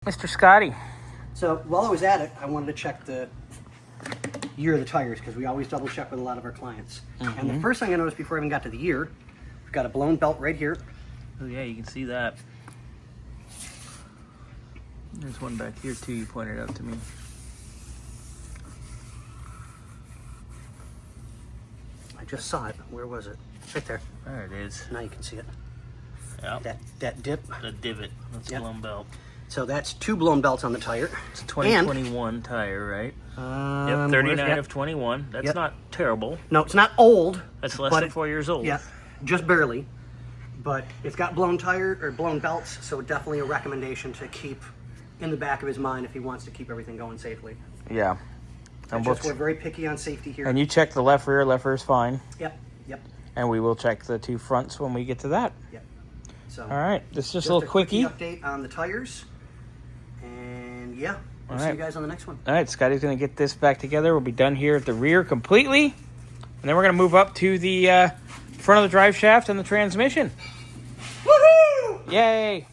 Mr. Scotty. So while I was at it, I wanted to check the year of the tires because we always double check with a lot of our clients. And the first thing I noticed before I even got to the year, we've got a blown belt right here. Oh yeah, you can see that. There's one back here too, you pointed out to me. I just saw it. Where was it? Right there. There it is. Now you can see it. Yep. That dip. The divot. That's a blown belt. So that's 2 blown belts on the tire. It's a 2021 tire, right? Yep, 39 of 21. That's not terrible. No, it's not old. That's less than 4 years old. Yeah, just barely. But it's got blown tire or blown belts, so definitely a recommendation to keep in the back of his mind if he wants to keep everything going safely. Yeah. And we're very picky on safety here. And you check the left rear. Left rear is fine. Yep. And we will check the 2 fronts when we get to that. Yep. So. All right. This is just a little quickie update on the tires. And yeah, we'll see you guys on the next one. All right, Scotty's going to get this back together. We'll be done here at the rear completely. And then we're going to move up to the front of the drive shaft and the transmission. Woohoo! Yay!